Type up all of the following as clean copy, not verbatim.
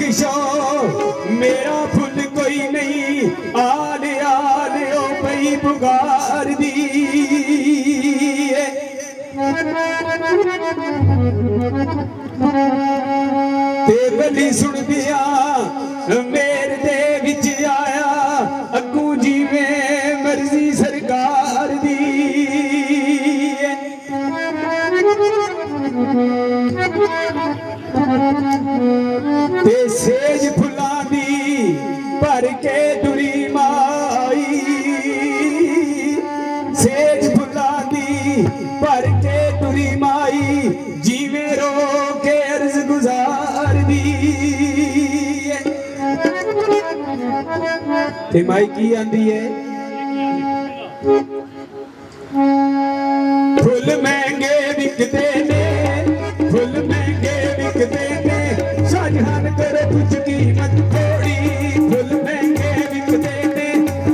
बख्शो मेरा फुल कोई नहीं आले आले ओ पई पुकार दी ते बली सुन दिया मेरे दे विच आया अगू जिवें मर्जी सरकार दी ते सेज फुलां दी भर के दुरी माई सेज फुलां दी भर के दुरी माई जीवे रो के अर्ज गुजार दी ते माई की आंदी है फुल महंगे बिकते ने फुल महंगे बिकते ने शाहजहान करे कुछ कीमत थोड़ी फुल महंगे बिकते ने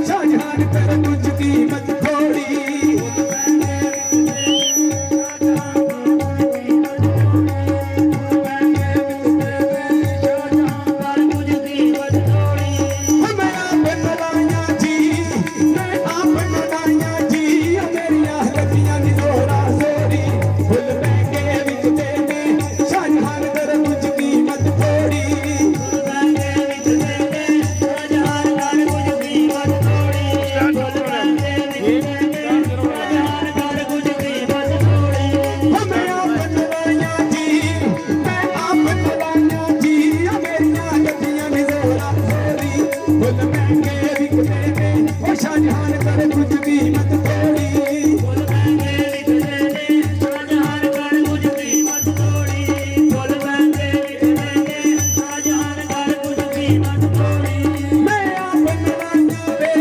शाहजहान करे कुछ कीमत थोड़ी शाहजहान करे कुछ कीमत थोड़ी फुल महंगे बिकते ने शाहजहान करे कुछ कीमत थोड़ी फुल महंगे बिकते ने शाहजहान करे कुछ कीमत थोड़ी मैं आपन लाना वे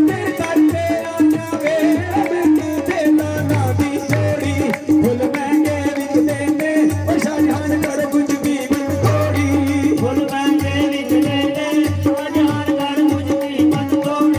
तेरे करते आना वे मैं तेरा ना दी छोड़ी फुल महंगे बिकते ने शाहजहान करे कुछ कीमत थोड़ी फुल महंगे बिकते ने शाहजहान करे कुछ कीमत थोड़ी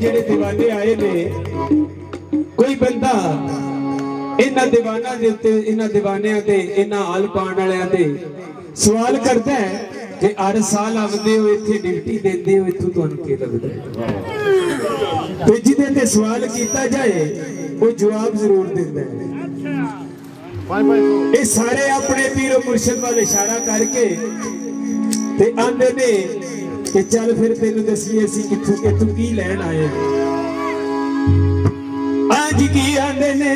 ਜਿਹੜੇ دیਵਾਨੇ ਆਏ ਨੇ ਕੋਈ ਬੰਦਾ ਇਹਨਾਂ ਦੀਵਾਨਾਂ ਦੇ ਉੱਤੇ ਇਹਨਾਂ دیਵਾਨਿਆਂ ਤੇ ਇਹਨਾਂ ਆਲ ਪਾਣ ਵਾਲਿਆਂ ਤੇ ਸਵਾਲ ਕਰਦਾ ਹੈ ਕਿ ਹਰ ਸਾਲ ਆਉਂਦੇ ਹੋ ਇੱਥੇ ਡਿਊਟੀ ਦਿੰਦੇ ਹੋ ਇੱਥੋਂ ਤੁਹਾਨੂੰ ਕੀ ਲੱਗਦਾ ਹੈ ਤੇ ਜਿਹਦੇ ਤੇ ਸਵਾਲ ਕੀਤਾ ਜਾਏ ਉਹ ਜਵਾਬ ਜ਼ਰੂਰ ਦਿੰਦਾ ਹੈ ਇਹ ਸਾਰੇ ਆਪਣੇ ਪੀਰ ਮੁਰਸ਼ਿਦ ਵੱਲ ਇਸ਼ਾਰਾ ਕਰਕੇ ਤੇ ਆਂਦੇ ਨੇ ਕਿ ਚੱਲ ਫਿਰ ਤੈਨੂੰ ਦਸੀਏ ਅਸੀਂ ਕਿੱਥੋਂ ਕਿ ਤੂੰ ਕੀ ਲੈਣ ਆਏ ਅੱਜ ਕੀ ਆਂਦੇ ਨੇ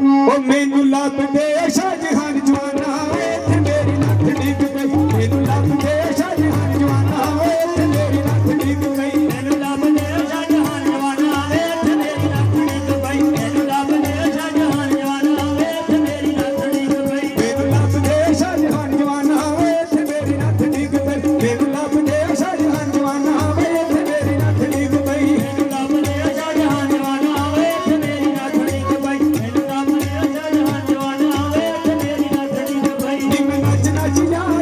ਉਹ ਮੈਨੂੰ ਲੱਭਦੇ ਸ਼ਾਹਜਹਾਨ ਜਵਾਨਾ ਵੇ ਤੇ ਮੇਰੀ ਲੱਤ ਡਿੱਗ ਪਈ ਮੈਨੂੰ ਲੱਭਦੇ ਸ਼ਾਹਜਹਾਨ ਜਵਾਨਾ ਵੇ ਤੇ ਮੇਰੀ ਲੱਤ ਡਿੱਗ ਪਈ ਮੈਨੂੰ ਲੱਭਦੇ ਸ਼ਾਹਜਹਾਨ ਜਵਾਨਾ ਵੇ ਤੇ ਮੇਰੀ ਲੱਤ ਡਿੱਗ ਪਈ ਮੈਨੂੰ ਲੱਭਦੇ ਸ਼ਾਹਜਹਾਨ ਜਵਾਨਾ ਵੇ ਤੇ ਮੇਰੀ ਲੱਤ ਡਿੱਗ ਪਈ ਮੈਨੂੰ ਲੱਭਦੇ ਸ਼ਾਹਜਹਾਨ ਜਵਾਨਾ ਵੇ ਤੇ ਮੇਰੀ ਲੱਤ ਡਿੱਗ ਪਈ ਮੈਨੂੰ ਲੱਭਦੇ ਸ਼ਾਹਜਹਾਨ ਜਵਾਨਾ ਵੇ ਤੇ ਮੇਰੀ ਲੱਤ ਡਿੱਗ ਪਈ ਮੈਨੂੰ ਲੱਭਦੇ ਸ਼ਾਹਜਹਾਨ ਜਵਾਨਾ ਵੇ ਤੇ ਮੇਰੀ ਲੱਤ ਡਿੱਗ ਪਈ ਮੈਨੂੰ ਲੱਭਦੇ ਸ਼ਾਹਜਹਾਨ ਜਵਾਨਾ ਵੇ ਤੇ ਮੇਰੀ ਲੱਤ ਡਿੱਗ ਪਈ ਨੀ ਮੈਂ ਨੱਚ ਨੱਚ ਯਾਰ